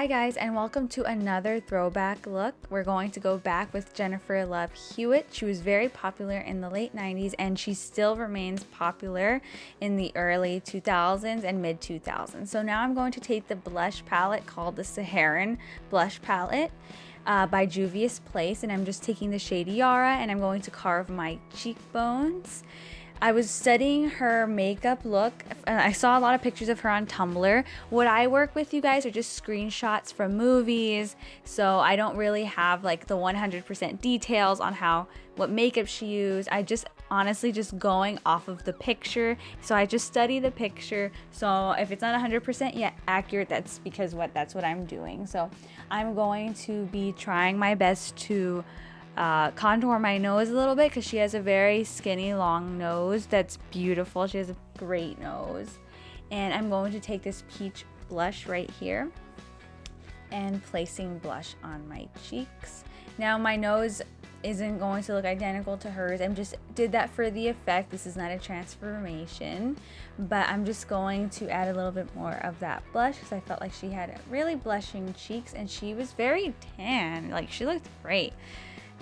Hi guys, and welcome to another throwback look. We're going to go back with Jennifer Love Hewitt. She was very popular in the late 90s and she still remains popular in the early 2000s and mid 2000s. So now I'm going to take the blush palette called the Saharan Blush Palette by Juvia's Place, and I'm just taking the shade Yara and I'm going to carve my cheekbones. I was studying her makeup look. I saw a lot of pictures of her on Tumblr. What I work with, you guys, are just screenshots from movies. So I don't really have like the 100% details on what makeup she used. I just honestly just going off of the picture. So I just study the picture. So if it's not 100% yet accurate, that's because that's what I'm doing. So I'm going to be trying my best to contour my nose a little bit because she has a very skinny long nose that's beautiful. She has a great nose, and I'm going to take this peach blush right here and placing blush on my cheeks. Now my nose isn't going to look identical to hers. I just did that for the effect. This is not a transformation, but I'm just going to add a little bit more of that blush because I felt like she had really blushing cheeks and she was very tan. Like, she looked great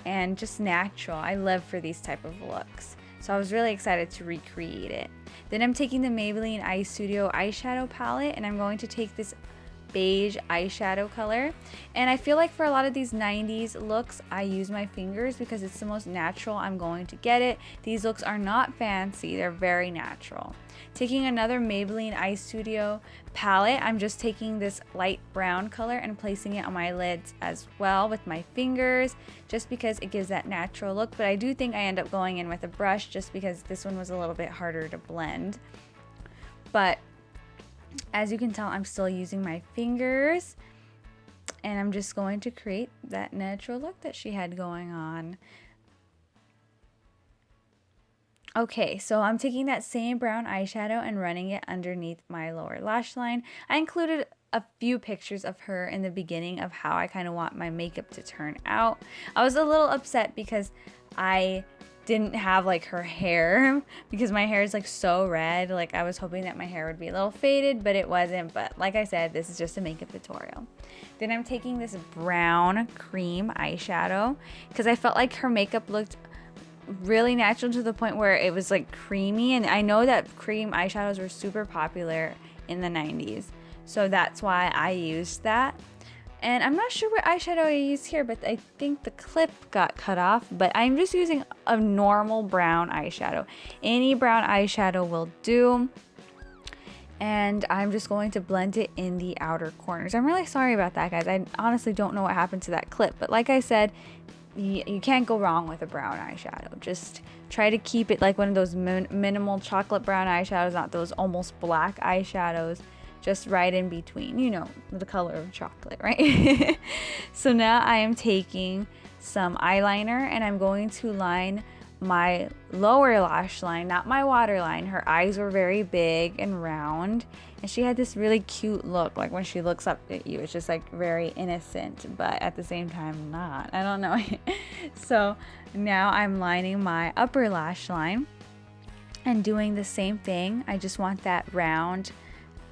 and just natural. I love for these type of looks. So I was really excited to recreate it. Then I'm taking the Maybelline Eye Studio eyeshadow palette and I'm going to take this beige eyeshadow color. And I feel like for a lot of these 90s looks, I use my fingers because it's the most natural I'm going to get it. These looks are not fancy, they're very natural. Taking another Maybelline Eye Studio palette, I'm just taking this light brown color and placing it on my lids as well with my fingers, just because it gives that natural look. But I do think I end up going in with a brush just because this one was a little bit harder to blend. But as you can tell, I'm still using my fingers and I'm just going to create that natural look that she had going on. Okay, so I'm taking that same brown eyeshadow and running it underneath my lower lash line. I included a few pictures of her in the beginning of how I kind of want my makeup to turn out. I was a little upset because I didn't have like her hair because my hair is like so red. Like, I was hoping that my hair would be a little faded, but it wasn't. But like I said, this is just a makeup tutorial. Then I'm taking this brown cream eyeshadow because I felt like her makeup looked really natural to the point where it was like creamy, and I know that cream eyeshadows were super popular in the 90s, so that's why I used that. And I'm not sure what eyeshadow I used here, but I think the clip got cut off, but I'm just using a normal brown eyeshadow. Any brown eyeshadow will do. And I'm just going to blend it in the outer corners. I'm really sorry about that, guys. I honestly don't know what happened to that clip, but like I said, you can't go wrong with a brown eyeshadow. Just try to keep it like one of those minimal chocolate brown eyeshadows, not those almost black eyeshadows, just right in between, you know, the color of chocolate, right? So now I am taking some eyeliner and I'm going to line my lower lash line, not my waterline. Her eyes were very big and round, and she had this really cute look. Like, when she looks up at you, it's just like very innocent, but at the same time not. I don't know. So now I'm lining my upper lash line and doing the same thing. I just want that round,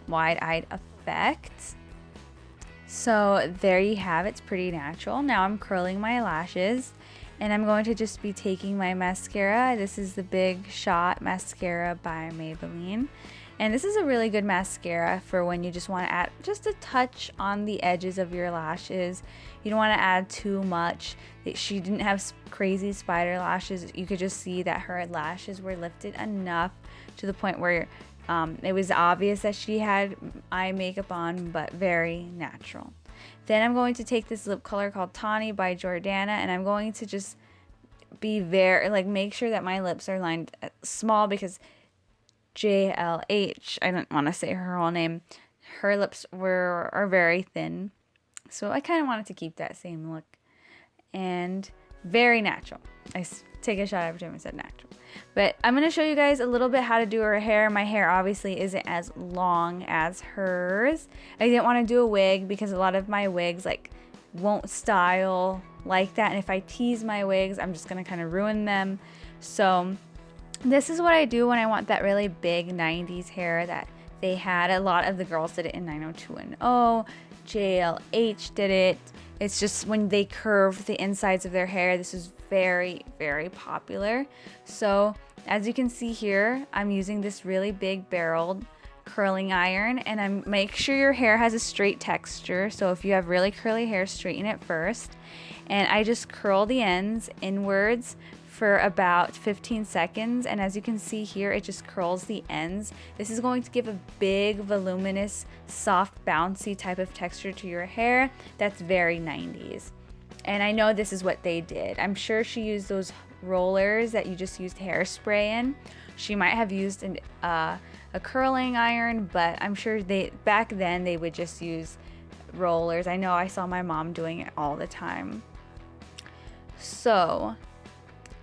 wide-eyed effect. So there you have it. It's pretty natural. Now I'm curling my lashes. And I'm going to just be taking my mascara. This is the Big Shot Mascara by Maybelline. And this is a really good mascara for when you just want to add just a touch on the edges of your lashes. You don't want to add too much. She didn't have crazy spider lashes. You could just see that her lashes were lifted enough to the point where it was obvious that she had eye makeup on, but very natural. Then I'm going to take this lip color called Tawny by Jordana, and I'm going to just be make sure that my lips are lined small because JLH, I don't want to say her whole name, her lips are very thin. So I kind of wanted to keep that same look. And very natural. I take a shot every time I said natural. But I'm going to show you guys a little bit how to do her hair. My hair obviously isn't as long as hers. I didn't want to do a wig because a lot of my wigs won't style like that. And if I tease my wigs, I'm just going to kind of ruin them. So this is what I do when I want that really big 90s hair that they had. A lot of the girls did it in 90210. JLH did it. It's just when they curve the insides of their hair. This is very, very popular. So as you can see here, I'm using this really big barreled curling iron, and make sure your hair has a straight texture. So if you have really curly hair, straighten it first. And I just curl the ends inwards for about 15 seconds, and as you can see here, it just curls the ends. This is going to give a big, voluminous, soft, bouncy type of texture to your hair that's very 90s. And I know this is what they did. I'm sure she used those rollers that you just used hairspray in. She might have used a curling iron, but I'm sure back then they would just use rollers. I know I saw my mom doing it all the time. So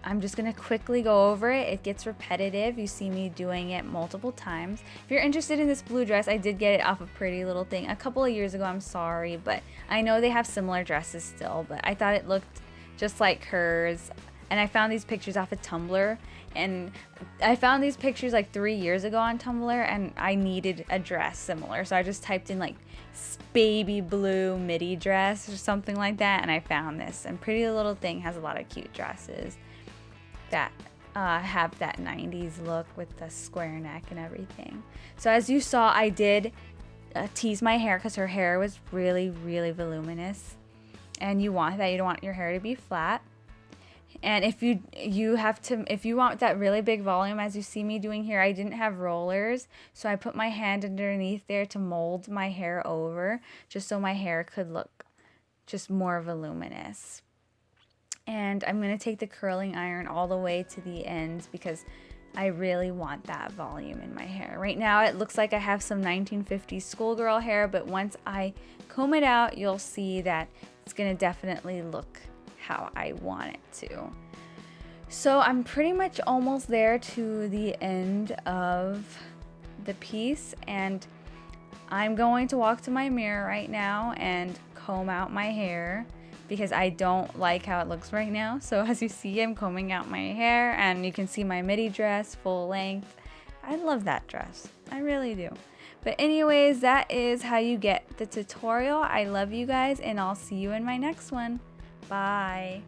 I'm just going to quickly go over it. It gets repetitive. You see me doing it multiple times. If you're interested in this blue dress, I did get it off of Pretty Little Thing a couple of years ago. I'm sorry, but I know they have similar dresses still, but I thought it looked just like hers. And I found these pictures off of Tumblr, and I found these pictures like 3 years ago on Tumblr, and I needed a dress similar. So I just typed in like baby blue midi dress or something like that, and I found this. And Pretty Little Thing has a lot of cute dresses that have that 90s look with the square neck and everything. So as you saw, I did tease my hair because her hair was really, really voluminous, and you want that. You don't want your hair to be flat. And if you want that really big volume, as you see me doing here, I didn't have rollers, so I put my hand underneath there to mold my hair over, just so my hair could look just more voluminous. And I'm going to take the curling iron all the way to the ends because I really want that volume in my hair. Right now it looks like I have some 1950s schoolgirl hair, but once I comb it out, you'll see that it's going to definitely look how I want it to. So I'm pretty much almost there to the end of the piece, and I'm going to walk to my mirror right now and comb out my hair because I don't like how it looks right now. So as you see, I'm combing out my hair, and you can see my midi dress full length. I love that dress. I really do. But anyways, that is how you get the tutorial. I love you guys, and I'll see you in my next one. Bye.